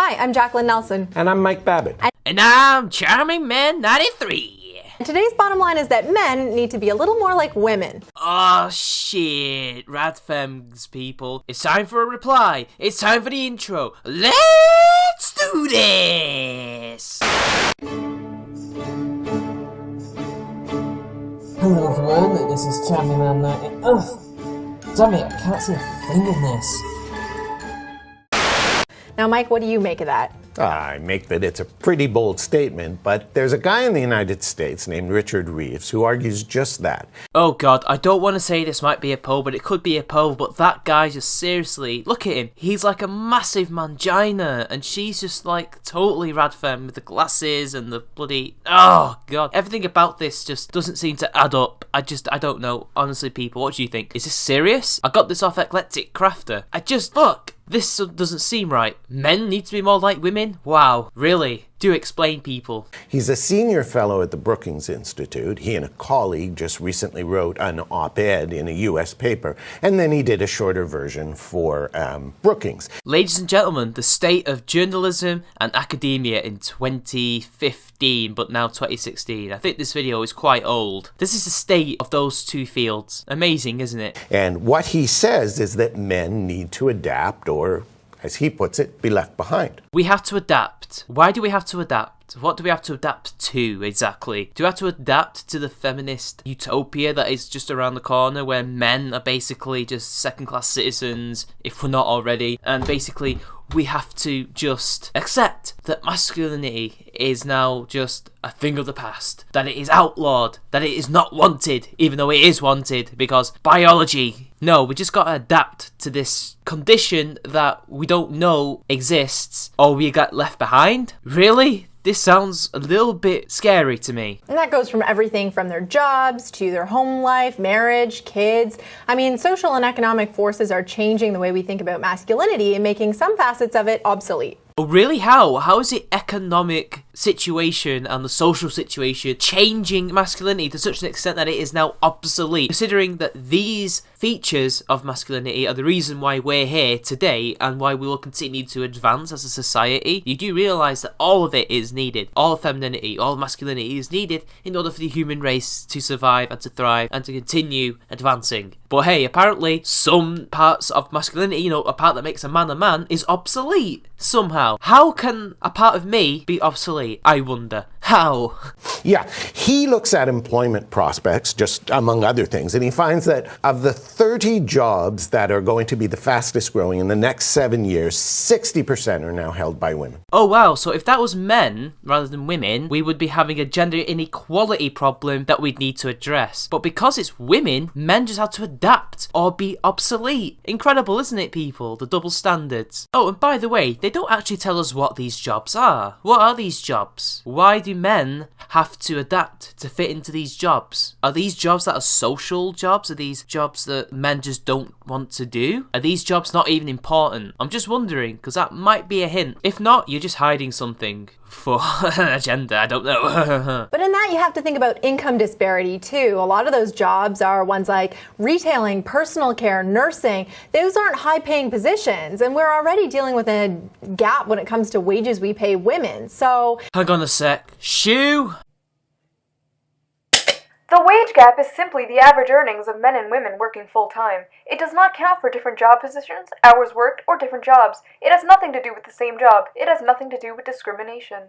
Hi, I'm Jacqueline Nelson. And I'm Mike Babbitt. And I'm Charming Man 93. And today's bottom line is that men need to be a little more like women. Oh shit, Radfems people. It's time for a reply. It's time for the intro. Let's do this! Hello everyone, this is Charming Man 90. Ugh! Damn it, I can't see a thing in this. Now, Mike, what do you make of that? I make that it's a pretty bold statement, but there's a guy in the United States named Richard Reeves who argues just that. Oh god, I don't want to say this might be a poll, but it could be a poll, but that guy just seriously, look at him. He's like a massive mangina, and she's just like totally Radfem with the glasses and the bloody, oh god. Everything about this just doesn't seem to add up. I don't know. Honestly, people, what do you think? Is this serious? I got this off Eclectic Crafter. Look. This doesn't seem right. Men need to be more like women? Wow, really? Do explain, people. He's a senior fellow at the Brookings Institute. He and a colleague just recently wrote an op-ed in a U.S. paper, and then he did a shorter version for Brookings. Ladies and gentlemen, the state of journalism and academia in 2015, but now 2016. I think this video is quite old. This is the state of those two fields. Amazing, isn't it? And what he says is that men need to adapt, or, as he puts it, be left behind. We have to adapt. Why do we have to adapt? What do we have to adapt to, exactly? Do we have to adapt to the feminist utopia that is just around the corner, where men are basically just second-class citizens, if we're not already, and basically we have to just accept that masculinity is now just a thing of the past, that it is outlawed, that it is not wanted, even though it is wanted, because biology. No, we just gotta adapt to this condition that we don't know exists, or we get left behind? Really? This sounds a little bit scary to me. And that goes from everything from their jobs to their home life, marriage, kids. I mean, social and economic forces are changing the way we think about masculinity and making some facets of it obsolete. Oh, really? How? How is the economic situation and the social situation changing masculinity to such an extent that it is now obsolete? Considering that these features of masculinity are the reason why we're here today and why we will continue to advance as a society, you do realise that all of it is needed. All of femininity, all of masculinity is needed in order for the human race to survive and to thrive and to continue advancing. But hey, apparently some parts of masculinity, a part that makes a man, is obsolete somehow. How can a part of me be obsolete? I wonder. How? Yeah, he looks at employment prospects, just among other things, and he finds that of the 30 jobs that are going to be the fastest growing in the next 7 years, 60% are now held by women. Oh wow, so if that was men rather than women, we would be having a gender inequality problem that we'd need to address. But because it's women, men just have to adapt or be obsolete. Incredible, isn't it, people? The double standards. Oh, and by the way, they don't actually tell us what these jobs are. What are these jobs? Why do men have to adapt to fit into these jobs? Are these jobs that are social jobs? Are these jobs that men just don't want to do? Are these jobs not even important? I'm just wondering, because that might be a hint. If not, you're just hiding something for an agenda, I don't know. But in that, you have to think about income disparity too. A lot of those jobs are ones like retailing, personal care, nursing. Those aren't high-paying positions, and we're already dealing with a gap when it comes to wages we pay women. So hang on a sec. Shoo! The wage gap is simply the average earnings of men and women working full-time. It does not count for different job positions, hours worked, or different jobs. It has nothing to do with the same job. It has nothing to do with discrimination.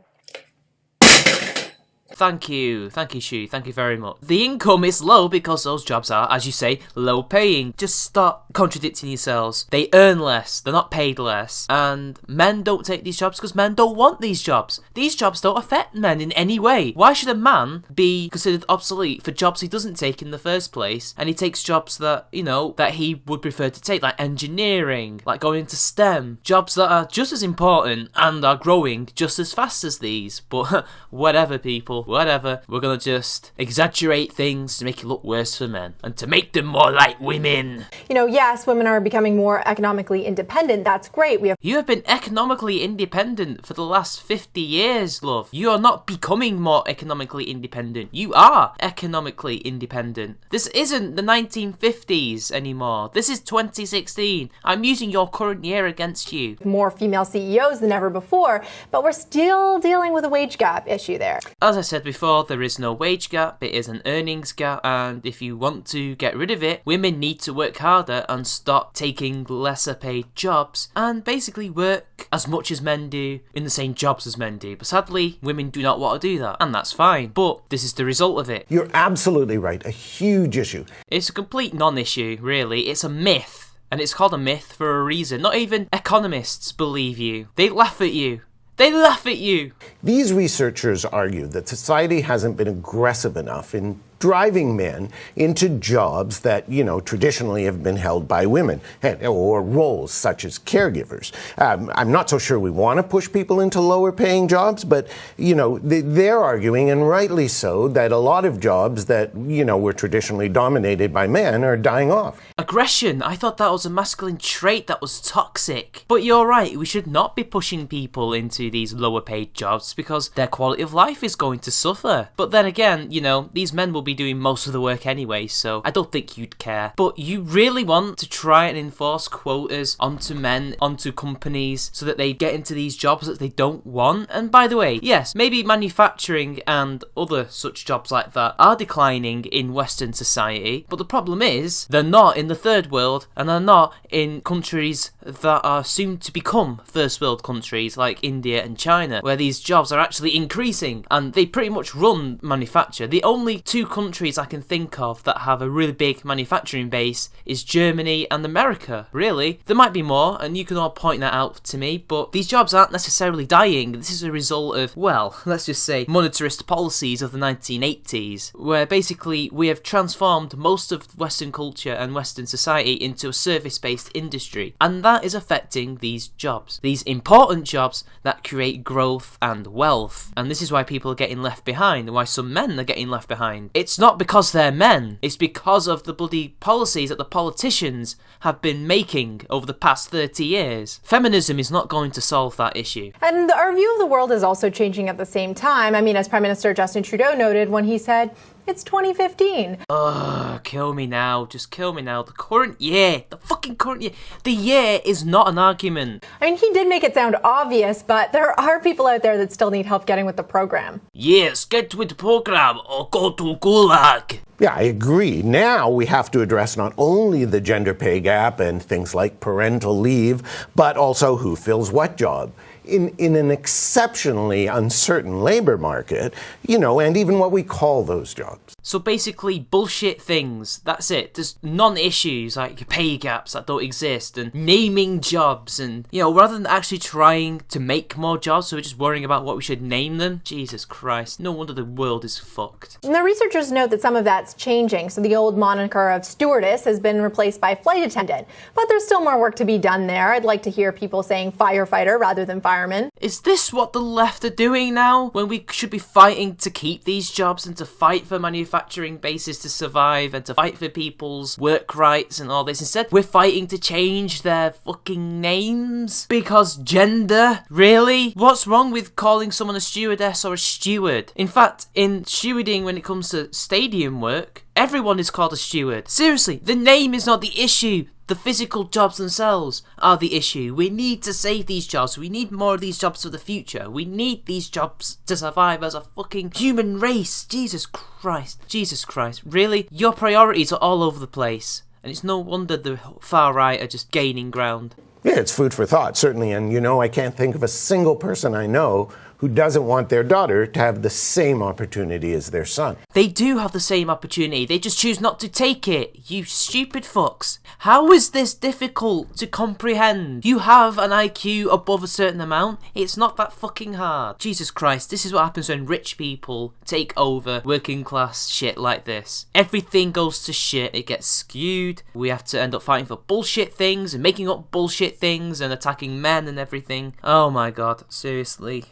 Thank you, Shu, thank you very much. The income is low because those jobs are, as you say, low paying. Just stop contradicting yourselves. They earn less, they're not paid less, and men don't take these jobs because men don't want these jobs. These jobs don't affect men in any way. Why should a man be considered obsolete for jobs he doesn't take in the first place, and he takes jobs that, that he would prefer to take, like engineering, like going into STEM, jobs that are just as important and are growing just as fast as these, but whatever, people. people, whatever. We're gonna just exaggerate things to make it look worse for men and to make them more like women. You know, yes, women are becoming more economically independent. That's great. You have been economically independent for the last 50 years, love. You are not becoming more economically independent. You are economically independent. This isn't the 1950s anymore. This is 2016. I'm using your current year against you. More female CEOs than ever before, but we're still dealing with a wage gap issue there. As I said before, there is no wage gap, it is an earnings gap, and if you want to get rid of it, women need to work harder and stop taking lesser paid jobs and basically work as much as men do in the same jobs as men do. But sadly, women do not want to do that, and that's fine. But this is the result of it. You're absolutely right. A huge issue. It's a complete non-issue, really. It's a myth. And it's called a myth for a reason. Not even economists believe you. They laugh at you. They laugh at you. These researchers argue that society hasn't been aggressive enough in driving men into jobs that, traditionally have been held by women, or roles such as caregivers. I'm not so sure we want to push people into lower paying jobs, but, they're arguing, and rightly so, that a lot of jobs that, were traditionally dominated by men are dying off. Aggression. I thought that was a masculine trait that was toxic. But you're right, we should not be pushing people into these lower paid jobs because their quality of life is going to suffer. But then again, these men will be doing most of the work anyway, so I don't think you'd care. But you really want to try and enforce quotas onto men, onto companies, so that they get into these jobs that they don't want. And by the way, yes, maybe manufacturing and other such jobs like that are declining in Western society, but the problem is they're not in the third world, and they're not in countries that are soon to become first world countries like India and China, where these jobs are actually increasing and they pretty much run manufacture. The only two countries I can think of that have a really big manufacturing base is Germany and America, really. There might be more, and you can all point that out to me, but these jobs aren't necessarily dying. This is a result of, well, let's just say monetarist policies of the 1980s, where basically we have transformed most of Western culture and Western society into a service-based industry, and that is affecting these jobs, these important jobs that create growth and wealth. And this is why people are getting left behind, and why some men are getting left behind. It's not because they're men, it's because of the bloody policies that the politicians have been making over the past 30 years. Feminism is not going to solve that issue. And our view of the world is also changing at the same time. I mean, as Prime Minister Justin Trudeau noted when he said, it's 2015. Ugh, kill me now. Just kill me now. The current year. The fucking current year. The year is not an argument. I mean, he did make it sound obvious, but there are people out there that still need help getting with the program. Yes, get with the program or go to Gulag. Yeah, I agree. Now we have to address not only the gender pay gap and things like parental leave, but also who fills what job. In an exceptionally uncertain labor market, and even what we call those jobs. So basically, bullshit things. That's it. There's non-issues like pay gaps that don't exist and naming jobs and, rather than actually trying to make more jobs, so we're just worrying about what we should name them. Jesus Christ. No wonder the world is fucked. And the researchers note that some of that's changing. So the old moniker of stewardess has been replaced by flight attendant. But there's still more work to be done there. I'd like to hear people saying firefighter rather than fireman. Is this what the left are doing now? When we should be fighting to keep these jobs and to fight for manufacturing bases to survive and to fight for people's work rights and all this. Instead, we're fighting to change their fucking names. Because gender? Really? What's wrong with calling someone a stewardess or a steward? In fact, in stewarding when it comes to stadium work, everyone is called a steward. Seriously, the name is not the issue. The physical jobs themselves are the issue. We need to save these jobs. We need more of these jobs for the future. We need these jobs to survive as a fucking human race. Jesus Christ. Jesus Christ. Really? Your priorities are all over the place. And it's no wonder the far right are just gaining ground. Yeah, it's food for thought, certainly. And, I can't think of a single person I know who doesn't want their daughter to have the same opportunity as their son. They do have the same opportunity, they just choose not to take it. You stupid fucks. How is this difficult to comprehend? You have an IQ above a certain amount, it's not that fucking hard. Jesus Christ, this is what happens when rich people take over working class shit like this. Everything goes to shit, it gets skewed, we have to end up fighting for bullshit things and making up bullshit things and attacking men and everything. Oh my god, seriously.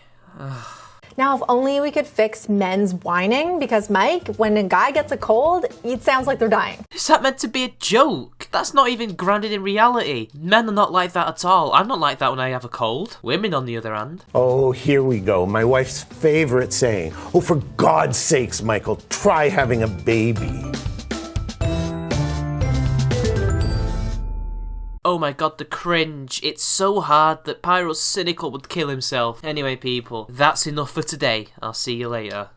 Now, if only we could fix men's whining, because Mike, when a guy gets a cold, it sounds like they're dying. Is that meant to be a joke? That's not even grounded in reality. Men are not like that at all. I'm not like that when I have a cold. Women, on the other hand. Oh, here we go. My wife's favorite saying. Oh, for God's sakes, Michael, try having a baby. Oh my god, the cringe. It's so hard that Pyro's cynical would kill himself. Anyway, people, that's enough for today. I'll see you later.